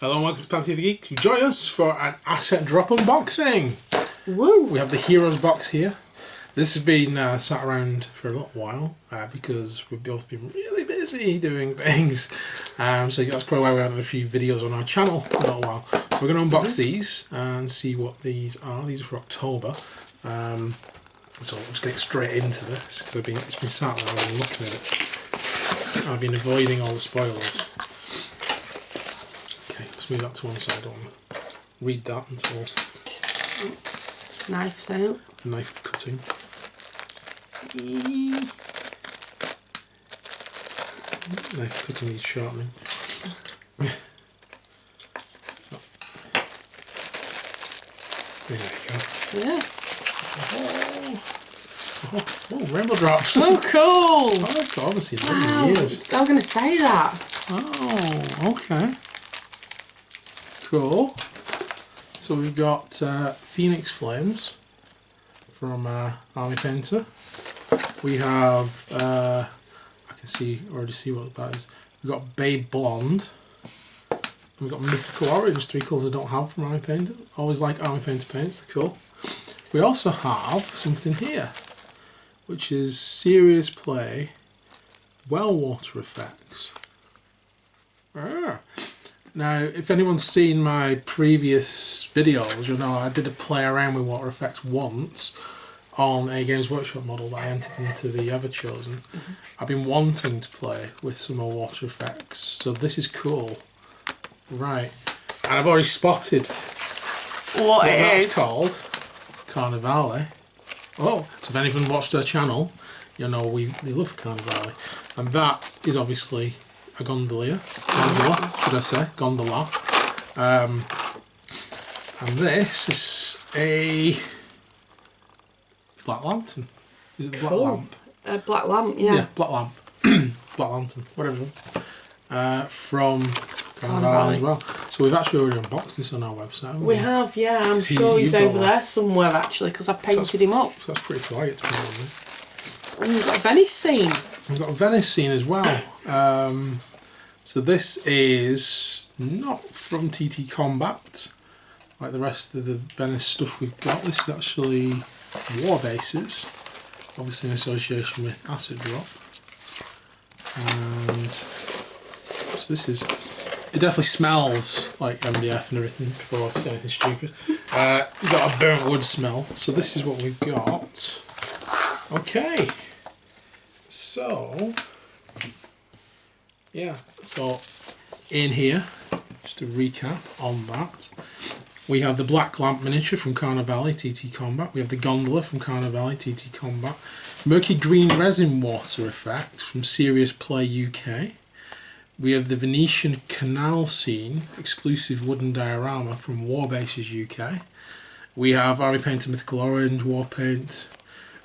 Hello and welcome to Potg the Geek. You join us for an asset drop unboxing. Woo! We have the Heroes box here. This has been sat around for a little while because we've both been really busy doing things. So that's probably why we haven't had a few videos on our channel for a little while. So we're going to unbox these and see what these are. These are for October. So we'll just get straight into this because it's been sat there, I've been looking at it. I've been avoiding all the spoilers. Move that to one side. I don't want to read that until knife's out. Knife cutting. Knife cutting needs sharpening. There we go. Yeah. Oh, rainbow drops. Oh, cool. Oh, that's obviously many years. I was going to say that. Oh, okay. Cool. So we've got Phoenix Flames from Army Painter. We have I can already see what that is. We've got Babe Blonde. And we've got Mythical Orange, 3 colours I don't have from Army Painter. Always like Army Painter paints, they're cool. We also have something here, which is Serious Play Well Water Effects. Now, if anyone's seen my previous videos, you'll know I did a play around with water effects once on a Games Workshop model that I entered into the Ever Chosen. I've been wanting to play with some more water effects, so this is cool. Right, and I've already spotted what it that's is called. Carnivale. Oh, so if anyone watched our channel, you'll know we love Carnivale. And that is obviously a gondola, should I say, gondola. And this is a Black Lantern. Is it the Black Lamp? Black Lamp, yeah. Yeah, Black Lamp. Black Lantern, whatever. From Carnivale as well. So we've actually already unboxed this on our website, haven't we? We have, yeah. I'm sure he's over there somewhere actually because I painted him up. So that's pretty quiet to be honest. And we've got a Venice scene. We've got a Venice scene as well. So this is not from TT Combat, like the rest of the Venice stuff we've got. This is actually War Bases, obviously in association with Acid Drop. And so this is, it definitely smells like MDF and everything before I say anything stupid. You've got a burnt wood smell, so this is what we've got. Okay, so yeah, so in here, just to recap on that, we have the Black Lamp miniature from Carnivale TT Combat. We have the gondola from Carnivale TT Combat. Murky Green Resin Water Effect from Serious Play UK. We have the Venetian Canal Scene exclusive wooden diorama from War Bases UK. We have Army Painter Mythical Orange War Paint,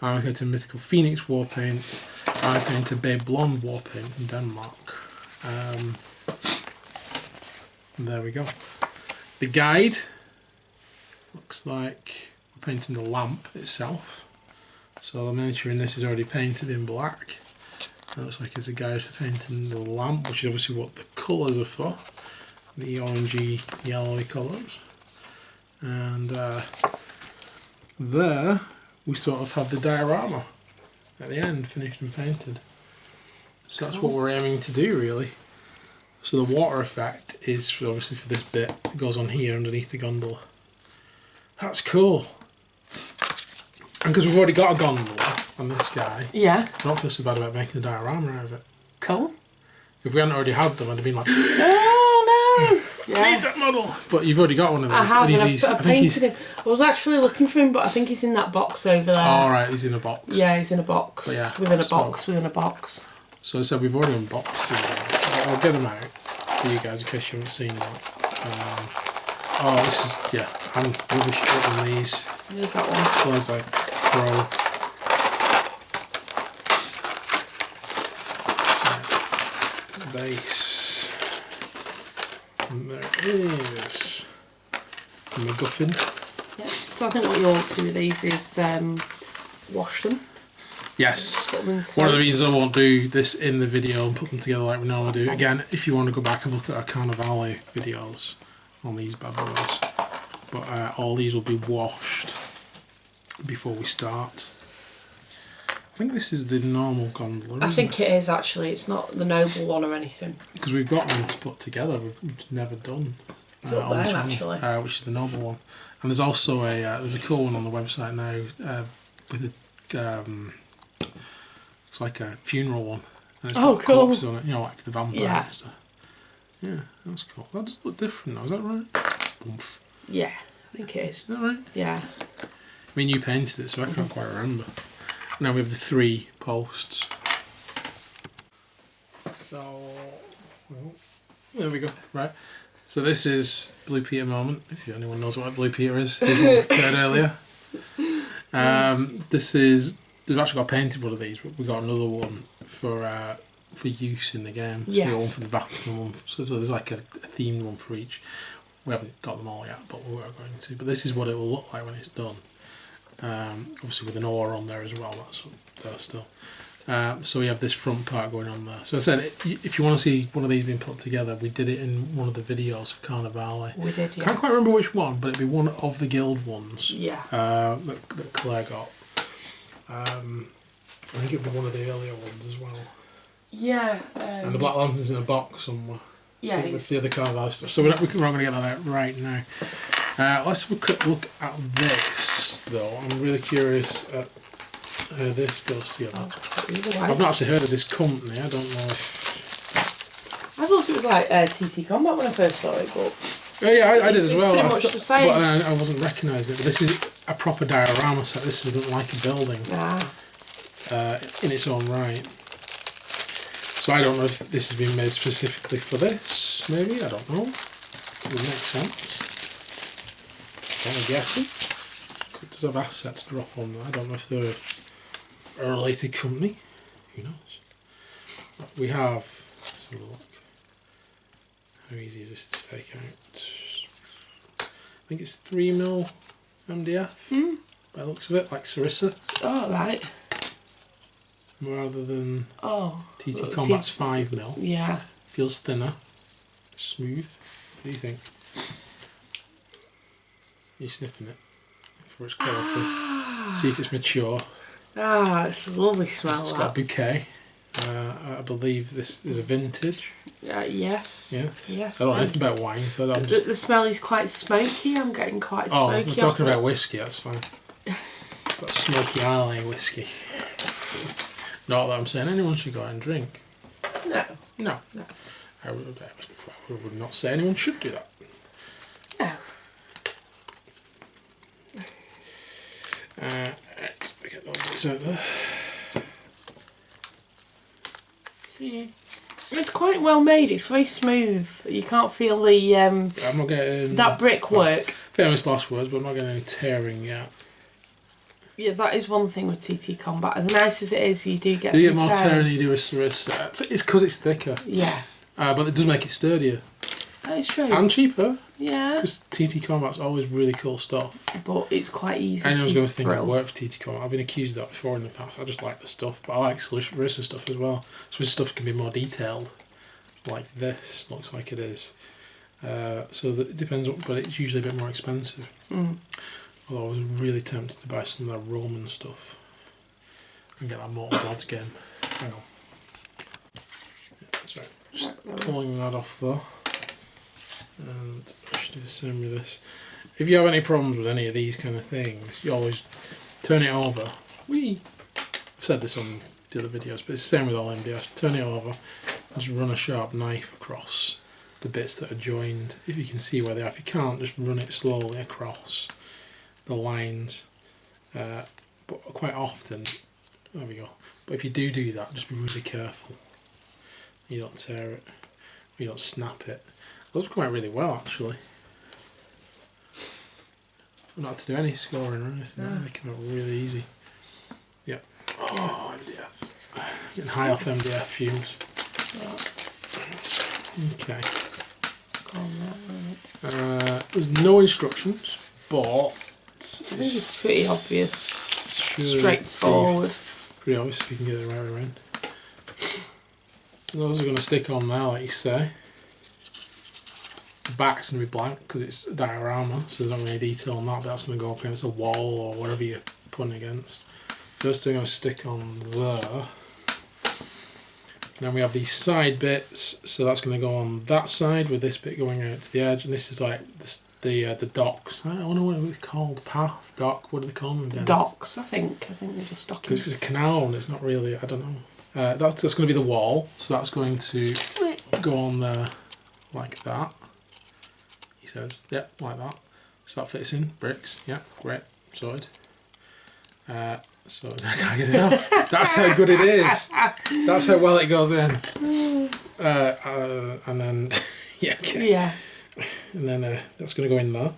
Army Painter Mythical Phoenix War Paint, Army Painter Babe Blonde War Paint from Denmark. There we go. The guide looks like we're painting the lamp itself. So the miniature in this is already painted in black. It looks like it's a guide for painting the lamp, which is obviously what the colours are for. The orangey, yellowy colours. And there we sort of have the diorama at the end, finished and painted. So that's what we're aiming to do really. So the water effect is obviously for this bit, it goes on here underneath the gondola. That's cool. And because we've already got a gondola on this guy, yeah, I don't feel so bad about making a diorama out of it. Cool. If we hadn't already had them, I'd have been like, oh no! Yeah. I need that model. But you've already got one of these. I have, and I've painted him. I was actually looking for him, but I think he's in that box over there. Oh, right, he's in a box. Yeah, he's in a box. Yeah, within a box, within a box. So I said we've already unboxed them. I'll get them out for you guys in case you haven't seen that. Oh, this is, yeah, I'm rubbish at on these. There's that one. So there's like pro. So, base. And there it is. A MacGuffin. Yeah. So I think what you ought to do with these is wash them. Yes. One of the reasons I won't do this in the video and put them together like we normally do. Again, if you want to go back and look at our Carnivale videos, on these bad boys. But all these will be washed before we start. I think this is the normal gondola. I think it is actually. It's not the noble one or anything. Because we've got one to put together. We've never done. It's up on the there channel, actually. which is the noble one. And there's also there's a cool one on the website now with it's like a funeral one. And it's got Cool. corpses on it, like for the vampires and stuff. Yeah, that's cool. That does look different now, is that right? Oomph. Yeah, I think it is. Is that right? Yeah. I mean, you painted it, so I can't quite remember. Now we have the 3 posts. So, well, there we go. Right. So this is Blue Peter moment. If anyone knows what Blue Peter is, here's one we heard earlier. This is. We've actually got painted one of these, but we got another one for use in the game. Yes. One for the bathroom, one. So there's like a themed one for each. We haven't got them all yet, but we are going to. But this is what it will look like when it's done. Obviously with an oar on there as well. That's there still. So we have this front part going on there. So I said, if you want to see one of these being put together, we did it in one of the videos for Carnivale. We did, yes. Can't quite remember which one, but it'd be one of the guild ones. Yeah. That Claire got. I think it'd be one of the earlier ones as well. Yeah. And the Black Lantern's in a box somewhere. Yeah. With the other Carnivale stuff. So we're not going to get that out right now. Let's have a quick look at this, though. I'm really curious at how this goes together. I've not actually heard of this company. I don't know if... I thought it was like TT Combat when I first saw it, but... Yeah, I did as it's well. pretty much the same. But I wasn't recognising it. But this is a proper diorama set. This isn't like a building in its own right. So I don't know if this has been made specifically for this. Maybe, I don't know. It would make sense. I'm guessing. It does have assets drop on there. I don't know if they're a related company. Who knows? But we have. Let's have a look. How easy is this to take out? I think it's 3mm MDF. By the looks of it, like Sarissa. Oh, right. Rather than TT well, Combat's 5mm. Yeah. Feels thinner. Smooth. What do you think? You're sniffing it for its quality. See if it's mature. It's a lovely smell. It's got a bouquet. I believe this is a vintage. Yes. Yeah. Yes. I don't know anything about wine, so I'm just... The smell is quite smoky. I'm getting quite smoky. Oh, we're talking about whiskey, that's fine. Got smoky Islay whiskey. Not that I'm saying anyone should go out and drink. No. No. I would not say anyone should do that. No. Let's get those bits out there. Yeah. It's quite well made. It's very smooth. You can't feel the I'm not getting that brickwork. Famous last words, but I'm not getting any tearing yet. Yeah, that is one thing with TT Combat. As nice as it is, you do get You some get more tearing than you do with Sarissa. It's because it's thicker. Yeah. But it does make it sturdier. That is true. And cheaper. Yeah. Because TT Combat's always really cool stuff. But it's quite easy Anyone's to going to think I grill. work for TT Combat. I've been accused of that before in the past. I just like the stuff, but I like Sarissa stuff as well. Sarissa stuff can be more detailed, like this looks like it is. So it depends, but it's usually a bit more expensive. Although I was really tempted to buy some of that Roman stuff and get that Mortal Gods game. Hang on. Yeah, that's right. Just pulling that off though. And I should do the same with this. If you have any problems with any of these kind of things, you always turn it over. I've said this on the other videos, but it's the same with all MDFs. Turn it over and just run a sharp knife across the bits that are joined. If you can see where they are. If you can't, just run it slowly across the lines. But quite often, there we go. But if you do that, just be really careful. You don't tear it, or you don't snap it. Those come out really well, actually. Not had to do any scoring or anything. No. They come out really easy. Yep. Oh, MDF. Getting high off MDF fumes. Okay. There's no instructions, but I think it's pretty obvious. Straightforward. Pretty obvious if you can get it right around. Those are going to stick on there, like you say. back's going to be blank because it's a diorama, so there's not really detail on that, but that's going to go up against a wall or whatever you're putting against. So those two are going to stick on there. Then we have these side bits, so that's going to go on that side with this bit going out to the edge, and this is like the docks. I don't know what it's called, path, dock, what do they call them? Docks, I think they're just docking. This is a canal and it's not really, I don't know. That's going to be the wall, so that's going to go on there like that. He says, yep, like that. So that fits in, bricks, yeah, great, sorted. So I can't get it out. That's how good it is. That's how well it goes in. And then, yeah, okay. Yeah. And then that's going to go in there.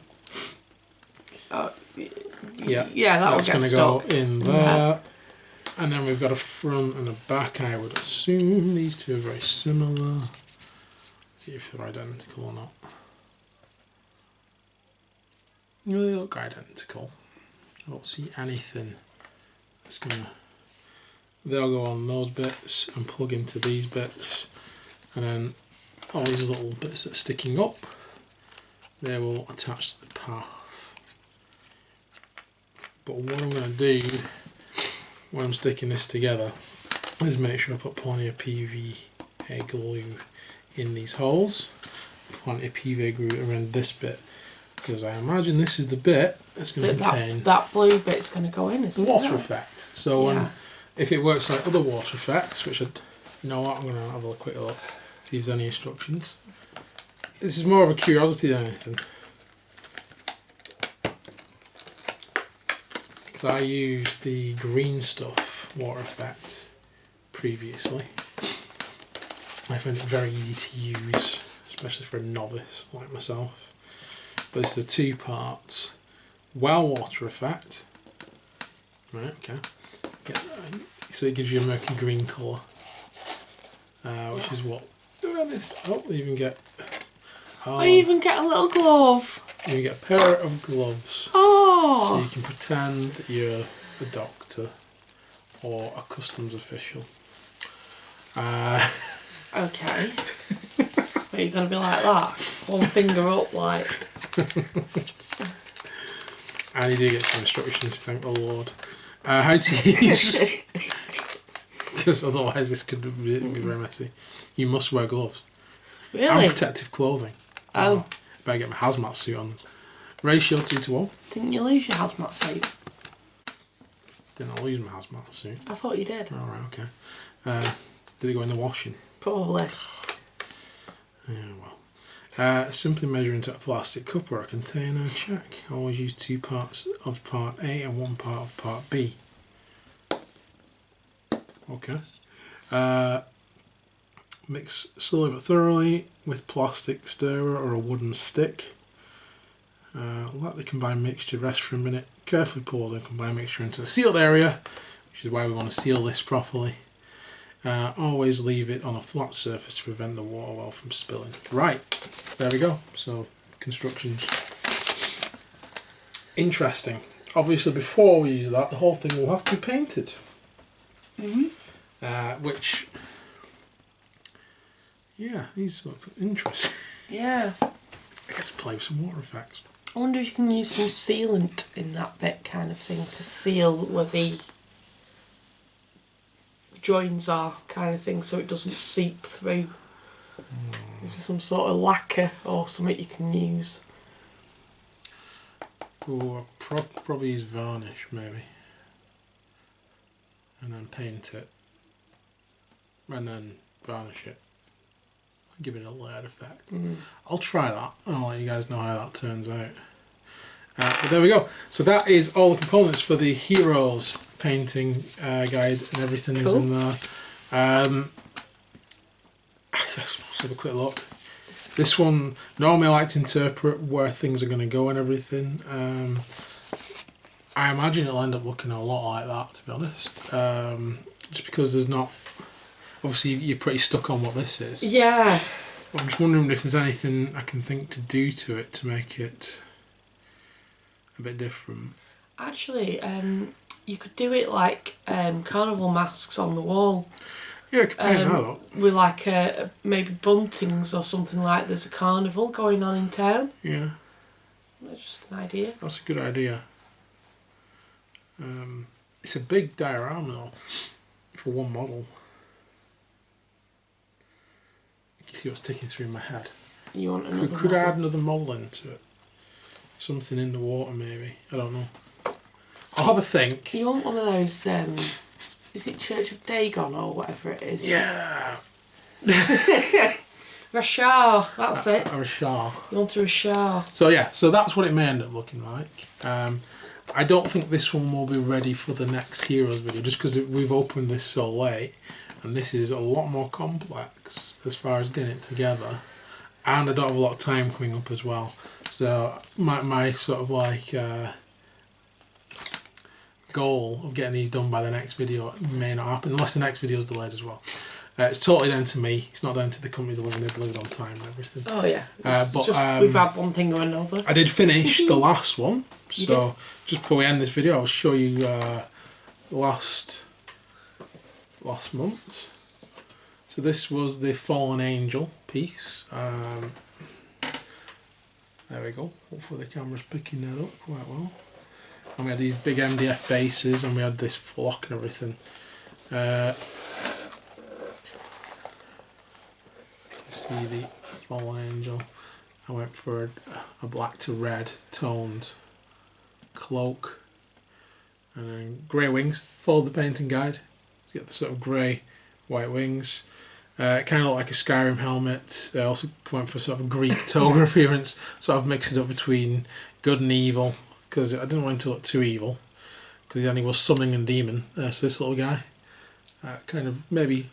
Yeah, that's going to go in there. Yeah. And then we've got a front and a back, I would assume. These two are very similar. See if they're identical or not. They look identical. I don't see anything that's gonna. They'll go on those bits and plug into these bits, and then all these little bits that are sticking up, they will attach to the path. But what I'm going to do when I'm sticking this together is make sure I put plenty of PVA glue in these holes, plenty of PVA glue around this bit, because I imagine this is the bit that's going to contain that blue bit's going to go in, isn't the water effect. So if it works like other water effects, which you know what, I'm going to have a quick look, see if there's any instructions. This is more of a curiosity than anything, because I used the green stuff water effect previously. I found it very easy to use, especially for a novice like myself. But it's the 2 parts well water effect, right? Okay, so it gives you a murky green colour, which is what. Oh, you even get. I even get a little glove. You get a pair of gloves. Oh! So you can pretend that you're a doctor or a customs official. Okay. Are you going to be like that? One finger up, like. And you do get some instructions, thank the Lord. How to use. Because otherwise this could be very messy. You must wear gloves. Really? And protective clothing. Oh. Better get my hazmat suit on. Ratio 2:1. Didn't you lose your hazmat suit? Didn't I lose my hazmat suit? I thought you did. Alright, okay. Did it go in the washing? Probably. Yeah, well. Simply measure into a plastic cup or a container. Check. Always use 2 parts of part A and 1 part of part B. Okay. Mix slowly but thoroughly with plastic stirrer or a wooden stick. Let the combined mixture rest for a minute. Carefully pour the combined mixture into the sealed area, which is why we want to seal this properly. Always leave it on a flat surface to prevent the water well from spilling. Right, there we go. So, constructions. Interesting. Obviously, before we use that, the whole thing will have to be painted. Which, yeah, these look interesting. Yeah. I guess play with some water effects. I wonder if you can use some sealant in that bit kind of thing to seal where the joins are kind of thing so it doesn't seep through. Is there some sort of lacquer or something you can use? Or probably use varnish maybe. And then paint it. And then varnish it. Give it a layered effect. I'll try that and I'll let you guys know how that turns out. But there we go. So that is all the components for the Heroes painting guide, and everything is in there. Let's have a quick look. This one, normally I like to interpret where things are going to go and everything. I imagine it'll end up looking a lot like that, to be honest. Just because there's not... Obviously, you're pretty stuck on what this is. Yeah. I'm just wondering if there's anything I can think to do to it to make it a bit different. Actually, you could do it like carnival masks on the wall. Yeah, I could paint that up. With like maybe buntings or something like there's a carnival going on in town. Yeah. That's just an idea. That's a good idea. It's a big diorama though, for one model. You can see what's ticking through my head. You want another Could I model? add another model into it? Something in the water maybe. I don't know. I'll have a think. You want one of those, is it Church of Dagon or whatever it is? Yeah. Rashar, that's it. A Rashar. You want a Rashar. So yeah, so that's what it may end up looking like. I don't think this one will be ready for the next Heroes video, just because we've opened this so late, and this is a lot more complex as far as getting it together, and I don't have a lot of time coming up as well. So my sort of like goal of getting these done by the next video may not happen, unless the next video is delayed as well. It's totally down to me. It's not down to the company delivering. They delivered on time and everything. Oh yeah. But just, we've had one thing or another. I did finish the last one. You So did? just before we end this video, I'll show you last month. So this was the Fallen Angel piece. There we go. Hopefully the camera's picking that up quite well. And we had these big MDF bases, and we had this flock and everything. See the Fallen Angel. I went for a black to red toned cloak, and then grey wings. Followed the painting guide. You get the sort of grey white wings. Kind of looked like a Skyrim helmet. I also went for sort of a Greek toga appearance. So I've mixed it up between good and evil, because I didn't want him to look too evil, because then he was summoning a demon. So this little guy, kind of maybe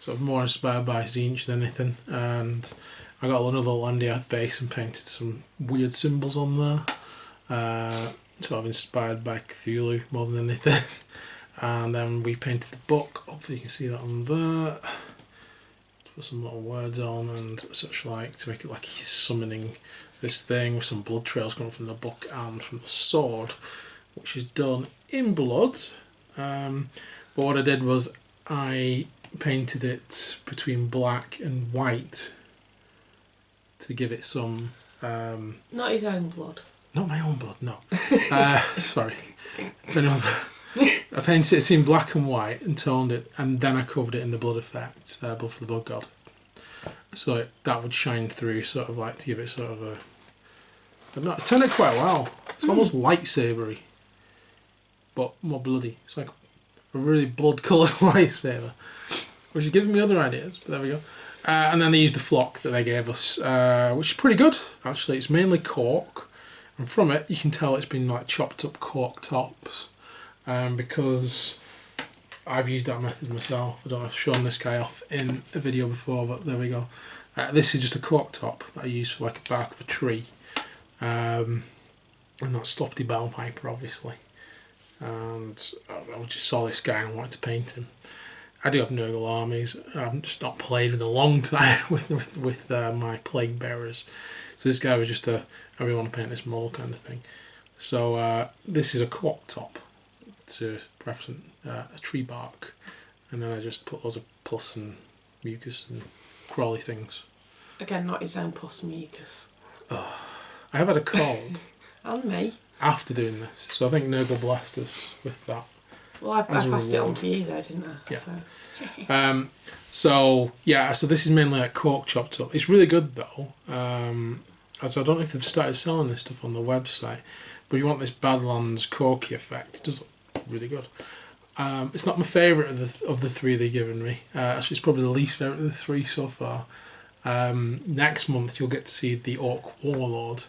sort of more inspired by Zinch than anything. And I got another little MDF base and painted some weird symbols on there. Sort of inspired by Cthulhu more than anything. And then we painted the book. Hopefully you can see that on there. Put some little words on and such like, to make it like he's summoning this thing, with some blood trails coming from the book and from the sword, which is done in blood. But what I did was I painted it between black and white to give it some Not his own blood. not my own blood, no. Sorry. I painted it in black and white and toned it, and then I covered it in the blood effect, blood for the blood god. So that would shine through, sort of like to give it sort of a. But no, it turned out quite well. It's almost lightsabery, but more bloody. It's like a really blood-coloured lightsaber, which is giving me other ideas. But there we go. And then they used the flock that they gave us, which is pretty good actually. It's mainly cork, and from it you can tell it's been like chopped up cork tops, because I've used that method myself. I don't know if I've shown this guy off in a video before, but there we go. This is just a cork top that I use for like a bark of a tree, and that's Slopty Bellpiper obviously. And I just saw this guy and wanted to paint him. I do have Nurgle armies. I've just not played in a long time with my plague bearers. So this guy was just I really want to paint this model kind of thing. So this is a cork top to represent a tree bark, and then I just put loads of pus and mucus and crawly things. Again, not his own pus and mucus. I have had a cold And me. after doing this, so I think Nurgle blessed us with that. Well, I As a passed it on reward. to you though, didn't I? Yeah. So. So this is mainly like cork chopped up. It's really good though. As I don't know if they've started selling this stuff on the website, but if you want this Badlands corky effect, it does look really good. It's not my favourite of the three they've given me. Actually, it's probably the least favourite of the three so far. Next month you'll get to see the Orc Warlord,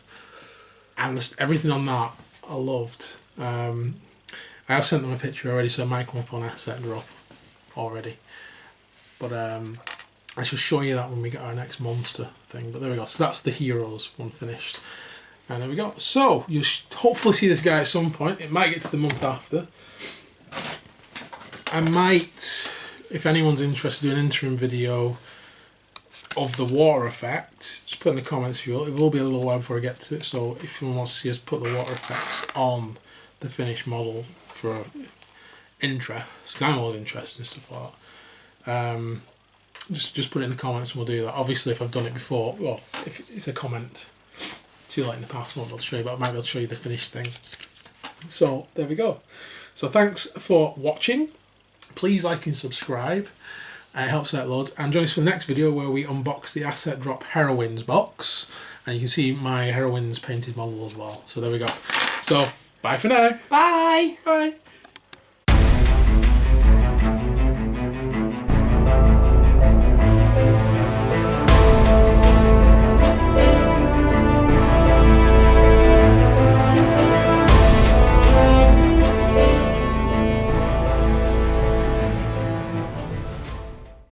and everything on that I loved. I have sent them a picture already, so it might come up on Asset Drop already. But I shall show you that when we get our next monster thing. But there we go. So that's the Heroes one finished. And there we go. So you'll hopefully see this guy at some point. It might get to the month after. I might, if anyone's interested, do an interim video of the water effect. Just put in the comments if you will. It will be a little while before I get to it. So if anyone wants to see us put the water effects on the finished model for interest, because I'm always interested in stuff like Just put it in the comments and we'll do that. Obviously, if I've done it before, well, if it's a comment too late in the past, I won't be able to show you, but I might be able to show you the finished thing. So there we go. So thanks for watching. Please like and subscribe. It helps out loads. And join us for the next video where we unbox the Asset Drop Heroines box. And you can see my Heroines painted model as well. So there we go. So bye for now. Bye. Bye.